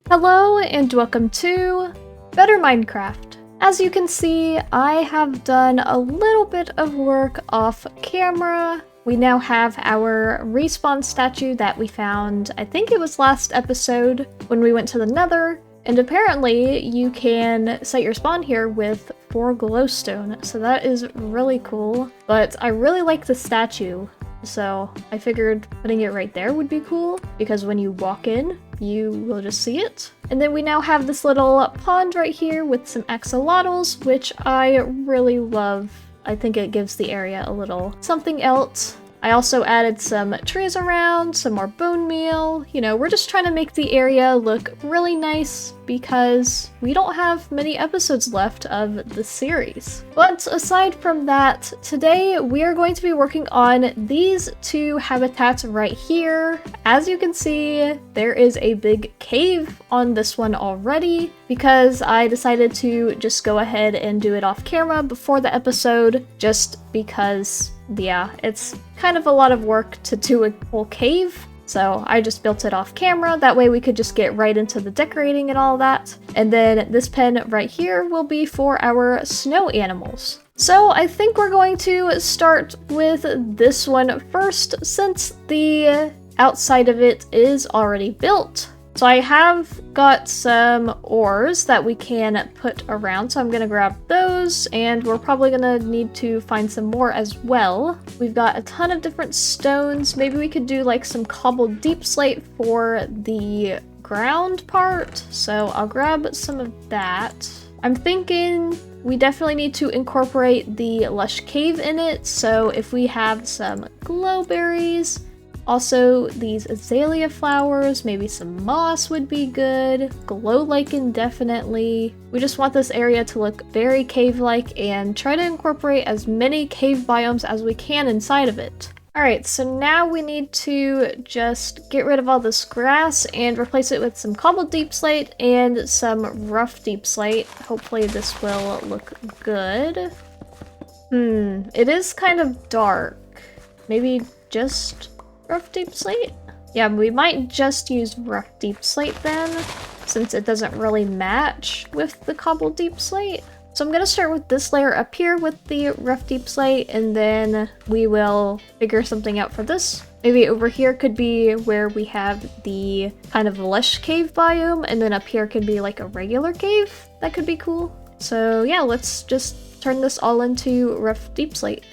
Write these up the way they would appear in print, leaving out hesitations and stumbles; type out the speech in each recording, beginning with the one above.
Hello and welcome to Better Minecraft. As you can see, I have done a little bit of work off camera. We now have our respawn statue that we found, I think it was last episode when we went to the Nether, and apparently you can set your spawn here with 4 glowstone, so that is really cool. But I really like the statue, so I figured putting it right there would be cool, because when you walk in, you will just see it. And then we now have this little pond right here with some axolotls, which I really love. I think it gives the area a little something else. I also added some trees around, some more bone meal. You know, we're just trying to make the area look really nice because we don't have many episodes left of the series. But aside from that, today we are going to be working on these 2 habitats right here. As you can see, there is a big cave on this one already because I decided to just go ahead and do it off camera before the episode, just because yeah, it's kind of a lot of work to do a whole cave, so I just built it off camera. That way we could just get right into the decorating and all that. And then this pen right here will be for our snow animals. So I think we're going to start with this one first, since the outside of it is already built. So I have got some ores that we can put around, so I'm gonna grab those, and we're probably gonna need to find some more as well. We've got a ton of different stones. Maybe we could do like some cobbled deep slate for the ground part, so I'll grab some of that. I'm thinking we definitely need to incorporate the lush cave in it, so if we have some glowberries, also these azalea flowers, maybe some moss would be good, glow lichen definitely. We just want this area to look very cave-like and try to incorporate as many cave biomes as we can inside of it. Alright, so now we need to just get rid of all this grass and replace it with some cobbled deep slate and some rough deep slate. Hopefully this will look good. It is kind of dark. Maybe just rough deep slate? Yeah, we might just use rough deep slate then, since it doesn't really match with the cobbled deep slate. So I'm gonna start with this layer up here with the rough deep slate, and then we will figure something out for this. Maybe over here could be where we have the kind of lush cave biome, and then up here could be like a regular cave. That could be cool. So yeah, let's just turn this all into rough deep slate.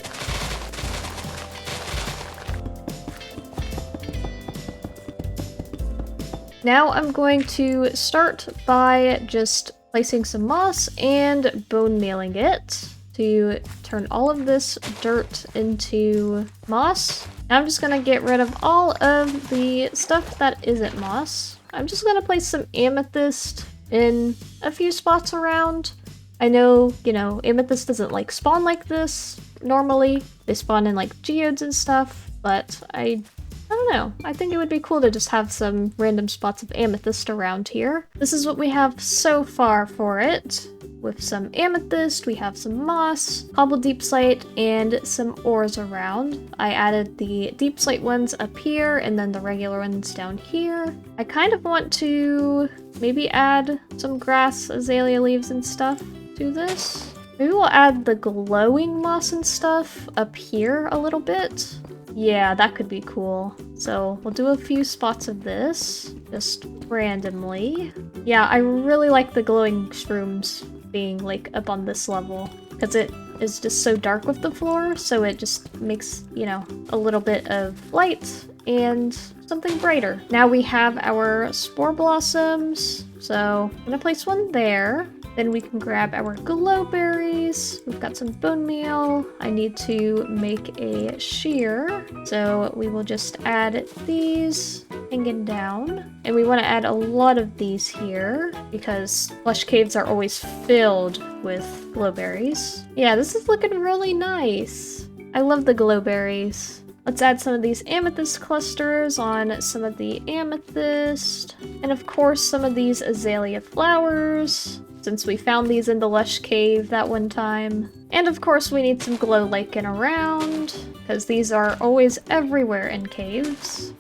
Now I'm going to start by just placing some moss and bone mealing it to turn all of this dirt into moss. Now I'm just gonna get rid of all of the stuff that isn't moss. I'm just gonna place some amethyst in a few spots around. I know, you know, amethyst doesn't like spawn like this normally. They spawn in like geodes and stuff, but I don't know. I think it would be cool to just have some random spots of amethyst around here. This is what we have so far for it. With some amethyst, we have some moss, cobbled deep slate, and some ores around. I added the deep slate ones up here and then the regular ones down here. I kind of want to maybe add some grass, azalea leaves and stuff to this. Maybe we'll add the glowing moss and stuff up here a little bit. Yeah, that could be cool. So we'll do a few spots of this, just randomly. Yeah, I really like the glowing shrooms being like up on this level, because it is just so dark with the floor, so it just makes, you know, a little bit of light and something brighter. Now we have our spore blossoms, so I'm gonna place one there. Then we can grab our glowberries. We've got some bone meal. I need to make a shear. So we will just add these hanging down. And we want to add a lot of these here because lush caves are always filled with glowberries. Yeah, this is looking really nice. I love the glowberries. Let's add some of these amethyst clusters on some of the amethyst. And of course, some of these azalea flowers, since we found these in the lush cave that one time. And of course we need some glow lichen around, because these are always everywhere in caves.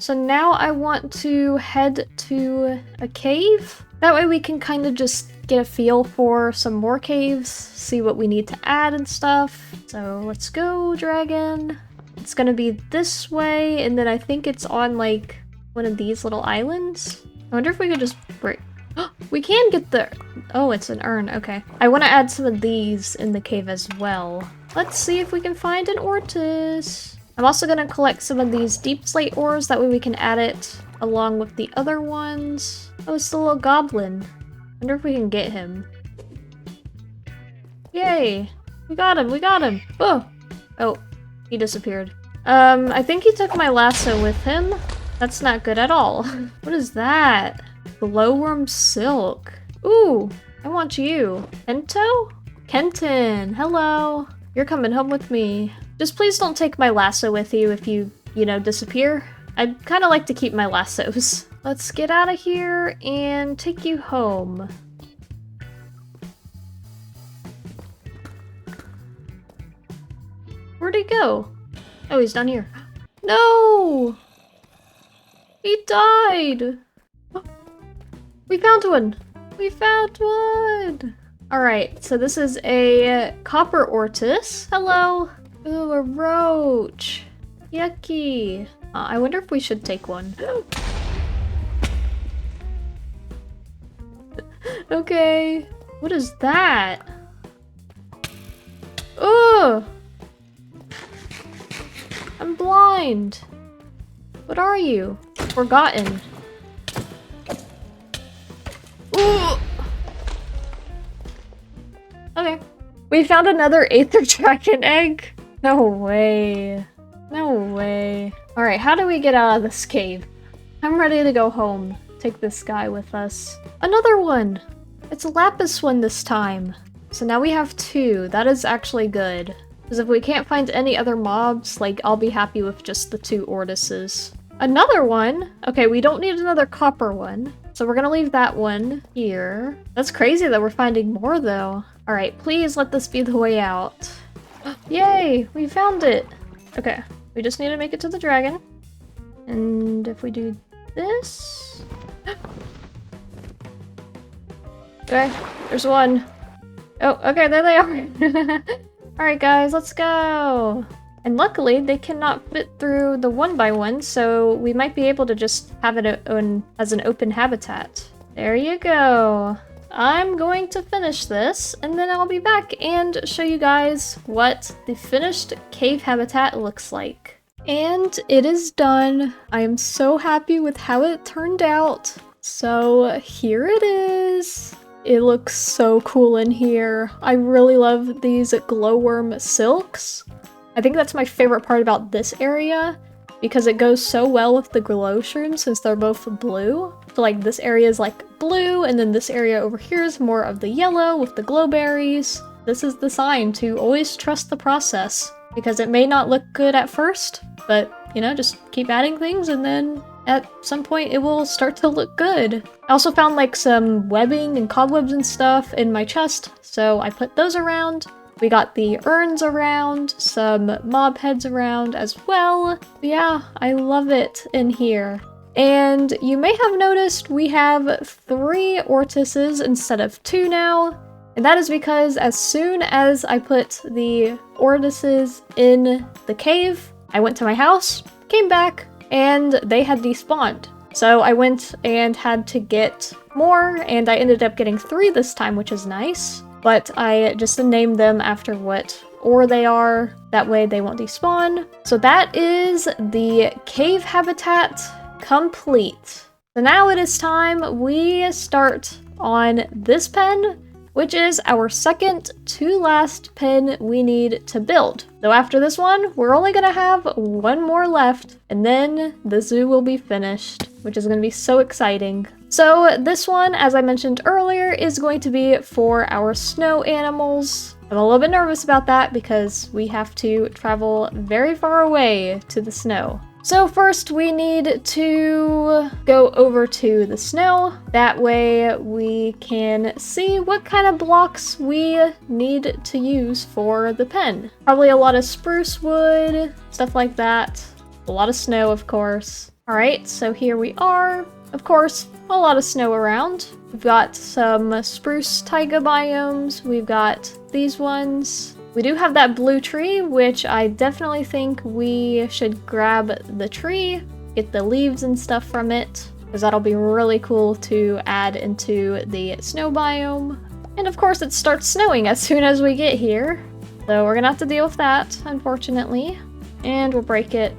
So now I want to head to a cave. That way we can kind of just get a feel for some more caves, see what we need to add and stuff. So let's go, dragon. It's gonna be this way, and then I think it's on like one of these little islands. I wonder if we could just break. We can get the... Oh, it's an urn. Okay. I want to add some of these in the cave as well. Let's see if we can find an ortis. I'm also going to collect some of these deep slate ores. That way we can add it along with the other ones. Oh, it's the little goblin. Wonder if we can get him. Yay. We got him. We got him. Oh. Oh, he disappeared. I think he took my lasso with him. That's not good at all. What is that? Glowworm silk. Ooh, I want you. Kento? Kenton, hello. You're coming home with me. Just please don't take my lasso with you if you disappear. I'd kind of like to keep my lassos. Let's get out of here and take you home. Where'd he go? Oh, he's down here. No! He died! We found one! We found one! Alright, so this is a copper ortis. Hello! Ooh, a roach! Yucky! I wonder if we should take one. Okay. What is that? Ugh! I'm blind! What are you? Forgotten. Ooh. Okay. We found another Aether Dragon egg? No way. No way. Alright, how do we get out of this cave? I'm ready to go home. Take this guy with us. Another one! It's a lapis one this time. So now we have 2. That is actually good. Because if we can't find any other mobs, like, I'll be happy with just the 2 ortises. Another one? Okay, we don't need another copper one. So we're gonna leave that one here. That's crazy that we're finding more though. Alright, please let this be the way out. Yay! We found it! Okay, we just need to make it to the dragon. And if we do this... Okay, there's one. Oh, okay, there they are! Alright guys, let's go! And luckily, they cannot fit through the 1x1, so we might be able to just have it as an open habitat. There you go. I'm going to finish this, and then I'll be back and show you guys what the finished cave habitat looks like. And it is done. I am so happy with how it turned out. So here it is. It looks so cool in here. I really love these glowworm silks. I think that's my favorite part about this area, because it goes so well with the glow shrooms since they're both blue. So like this area is like blue, and then this area over here is more of the yellow with the glow berries. This is the sign to always trust the process, because it may not look good at first, but just keep adding things and then at some point it will start to look good. I also found like some webbing and cobwebs and stuff in my chest, so I put those around. We got the urns around, some mob heads around as well. Yeah, I love it in here. And you may have noticed we have 3 ortises instead of 2 now. And that is because as soon as I put the ortises in the cave, I went to my house, came back, and they had despawned. So I went and had to get more, and I ended up getting 3 this time, which is nice. But I just named them after what ore they are, that way they won't despawn. So that is the cave habitat complete. So now it is time we start on this pen, which is our second to last pen we need to build. Though after this one, we're only gonna have 1 more left, and then the zoo will be finished, which is gonna be so exciting. So this one, as I mentioned earlier, is going to be for our snow animals. I'm a little bit nervous about that because we have to travel very far away to the snow. So first we need to go over to the snow. That way we can see what kind of blocks we need to use for the pen. Probably a lot of spruce wood, stuff like that. A lot of snow, of course. Alright, so here we are. Of course, a lot of snow around. We've got some spruce taiga biomes. We've got these ones. We do have that blue tree, which I definitely think we should grab the tree, get the leaves and stuff from it, because that'll be really cool to add into the snow biome. And of course it starts snowing as soon as we get here, so we're gonna have to deal with that, unfortunately. And we'll break it.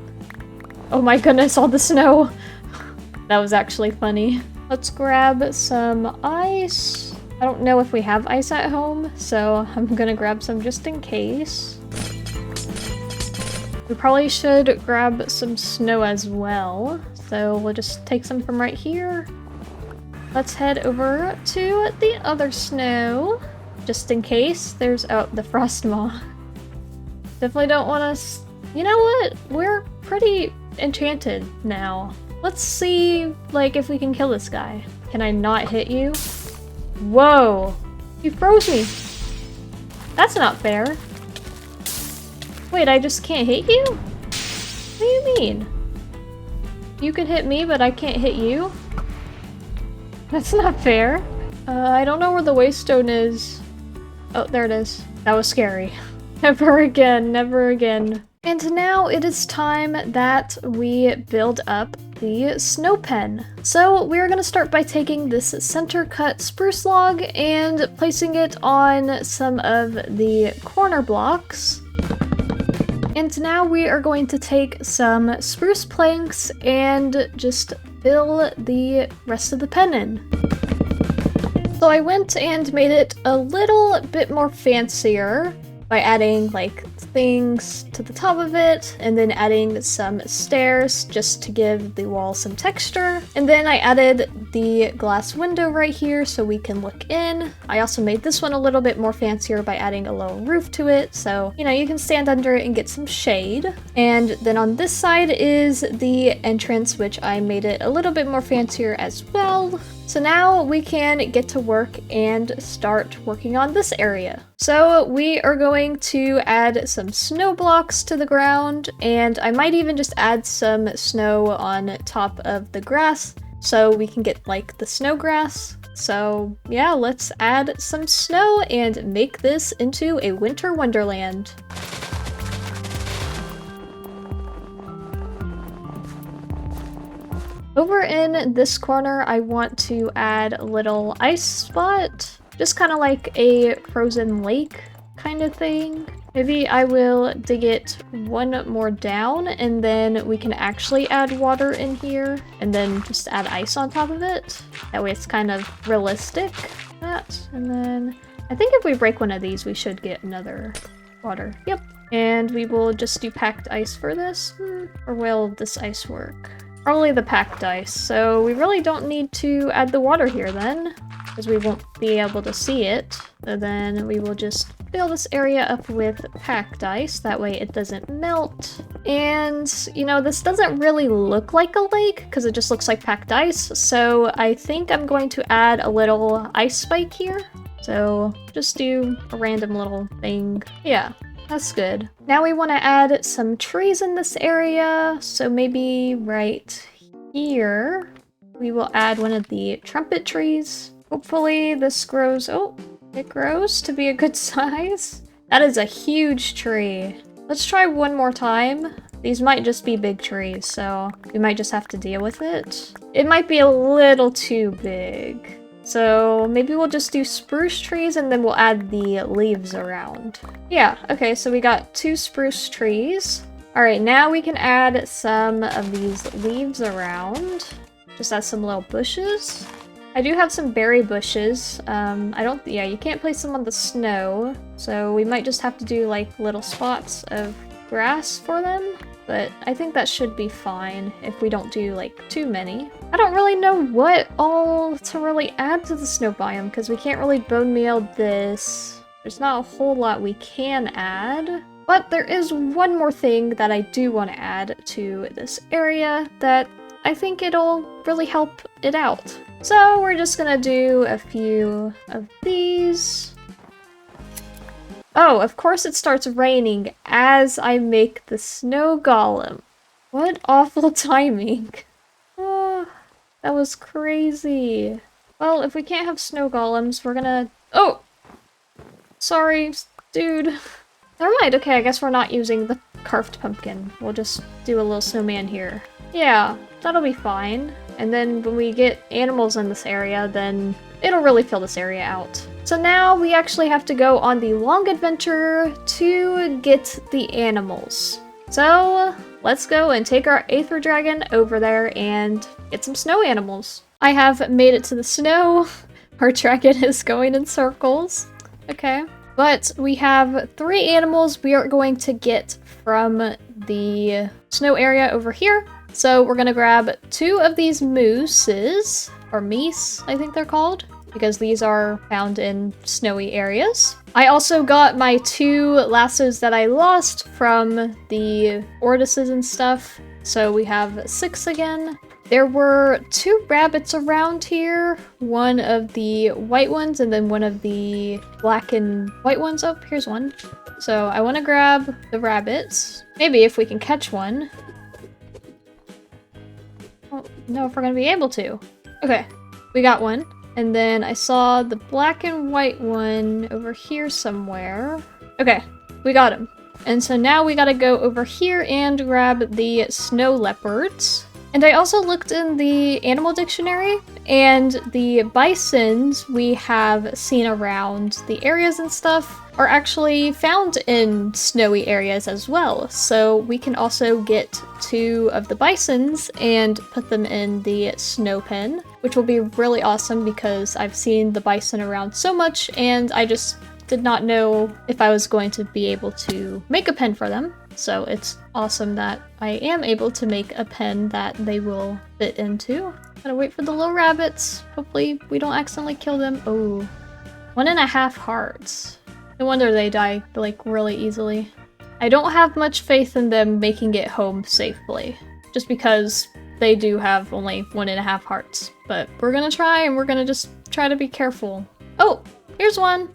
Oh my goodness, all the snow! That was actually funny. Let's grab some ice. I don't know if we have ice at home, so I'm gonna grab some just in case. We probably should grab some snow as well, so we'll just take some from right here. Let's head over to the other snow, just in case there's- oh, the frost moth. Definitely don't want us- you know what? We're pretty enchanted now. Let's see, like, if we can kill this guy. Can I not hit you? Whoa! You froze me! That's not fair. Wait, I just can't hit you? What do you mean? You can hit me, but I can't hit you? That's not fair. I don't know where the waystone is. Oh, there it is. That was scary. Never again, never again. And now it is time that we build up the snow pen. So we're gonna start by taking this center cut spruce log and placing it on some of the corner blocks. And now we are going to take some spruce planks and just fill the rest of the pen in. So I went and made it a little bit more fancier by adding like things to the top of it, and then adding some stairs just to give the wall some texture. And then I added the glass window right here so we can look in. I also made this one a little bit more fancier by adding a little roof to it, so you know, you can stand under it and get some shade. And then on this side is the entrance, which I made it a little bit more fancier as well. So now we can get to work and start working on this area. So we are going to add some snow blocks to the ground, and I might even just add some snow on top of the grass so we can get like the snow grass. So yeah, let's add some snow and make this into a winter wonderland. Over in this corner, I want to add a little ice spot, just kind of like a frozen lake kind of thing. Maybe I will dig it one more down, and then we can actually add water in here, and then just add ice on top of it. That way it's kind of realistic. That, and then I think if we break one of these, we should get another water. Yep. And we will just do packed ice for this. Or will this ice work? Probably the packed ice, so we really don't need to add the water here then, because we won't be able to see it. So then we will just fill this area up with packed ice, that way it doesn't melt. And, you know, this doesn't really look like a lake, because it just looks like packed ice, so I think I'm going to add a little ice spike here. So just do a random little thing. Yeah. That's good. Now we want to add some trees in this area, so maybe right here we will add one of the trumpet trees. Hopefully this grows- oh, it grows to be a good size. That is a huge tree. Let's try one more time. These might just be big trees, so we might just have to deal with it. It might be a little too big. So maybe we'll just do spruce trees and then we'll add the leaves around. Yeah, okay, so we got 2 spruce trees. Alright, now we can add some of these leaves around. Just add some little bushes. I do have some berry bushes. yeah, you can't place them on the snow, so we might just have to do like little spots of grass for them. But I think that should be fine if we don't do like too many. I don't really know what all to really add to the snow biome because we can't really bone meal this. There's not a whole lot we can add. But there is one more thing that I do want to add to this area that I think it'll really help it out. So we're just gonna do a few of these. Oh, of course it starts raining as I make the snow golem. What awful timing. That was crazy. Well, if we can't have snow golems, we're gonna... Oh! Sorry, dude. Never mind, okay, I guess we're not using the carved pumpkin. We'll just do a little snowman here. Yeah, that'll be fine. And then when we get animals in this area, then it'll really fill this area out. So now we actually have to go on the long adventure to get the animals. So let's go and take our Aether Dragon over there and get some snow animals. I have made it to the snow. Our dragon is going in circles. Okay. But we have 3 animals we are going to get from the snow area over here. So we're gonna grab 2 of these mooses, or meese, I think they're called, because these are found in snowy areas. I also got my 2 lassos that I lost from the oretoises and stuff. So we have 6 again. There were 2 rabbits around here, one of the white ones and then one of the black and white ones. Oh, here's one. So I want to grab the rabbits. Maybe if we can catch one. I don't know if we're going to be able to. Okay, we got one. And then I saw the black and white one over here somewhere. Okay, we got him. And so now we gotta go over here and grab the snow leopards. And I also looked in the animal dictionary, and the bisons we have seen around the areas and stuff are actually found in snowy areas as well. So we can also get 2 of the bisons and put them in the snow pen, which will be really awesome because I've seen the bison around so much and I just did not know if I was going to be able to make a pen for them. So it's awesome that I am able to make a pen that they will fit into. Gotta wait for the little rabbits. Hopefully we don't accidentally kill them. Oh, 1.5 hearts. No wonder they die, like, really easily. I don't have much faith in them making it home safely, just because they do have only 1.5 hearts. But we're gonna try, and we're gonna just try to be careful. Oh, here's one.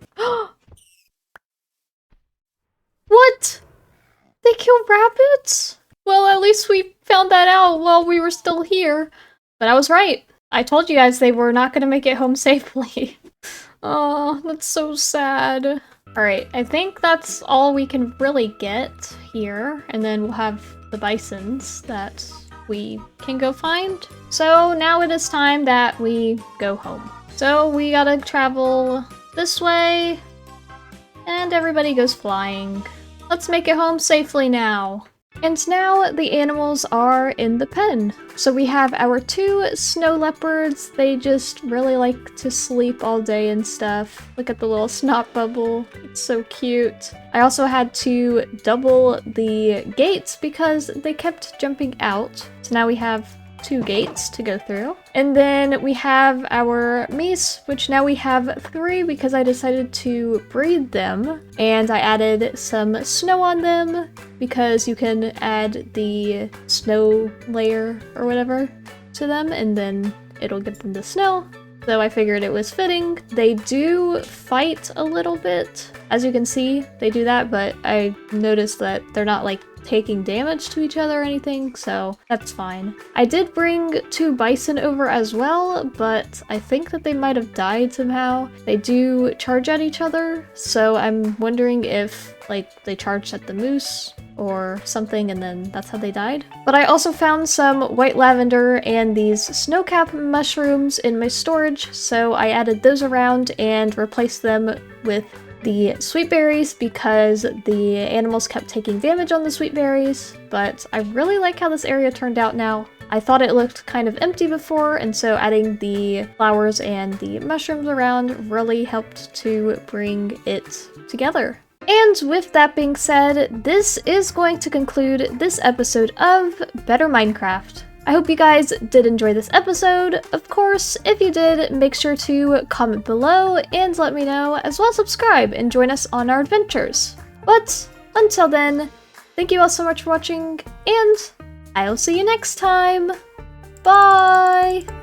What? They kill rabbits? Well, at least we found that out while we were still here. But I was right. I told you guys they were not gonna make it home safely. Oh, that's so sad. Alright, I think that's all we can really get here. And then we'll have the bisons that we can go find. So now it is time that we go home. So we gotta travel this way. And everybody goes flying. Let's make it home safely now. And now the animals are in the pen. So we have our 2 snow leopards. They just really like to sleep all day and stuff. Look at the little snot bubble. It's so cute. I also had to double the gates because they kept jumping out. So now we have 2 gates to go through. And then we have our meese, which now we have 3 because I decided to breed them. And I added some snow on them because you can add the snow layer or whatever to them and then it'll give them the snow. So I figured it was fitting. They do fight a little bit. As you can see, they do that, but I noticed that they're not like taking damage to each other or anything, so that's fine. I did bring 2 bison over as well, but I think that they might have died somehow. They do charge at each other, so I'm wondering if like they charged at the moose or something and then that's how they died. But I also found some white lavender and these snowcap mushrooms in my storage, so I added those around and replaced them with the sweet berries because the animals kept taking damage on the sweet berries, but I really like how this area turned out now. I thought it looked kind of empty before, and so adding the flowers and the mushrooms around really helped to bring it together. And with that being said, this is going to conclude this episode of Better Minecraft. I hope you guys did enjoy this episode. Of course, if you did, make sure to comment below and let me know, as well as subscribe and join us on our adventures. But until then, thank you all so much for watching, and I'll see you next time. Bye!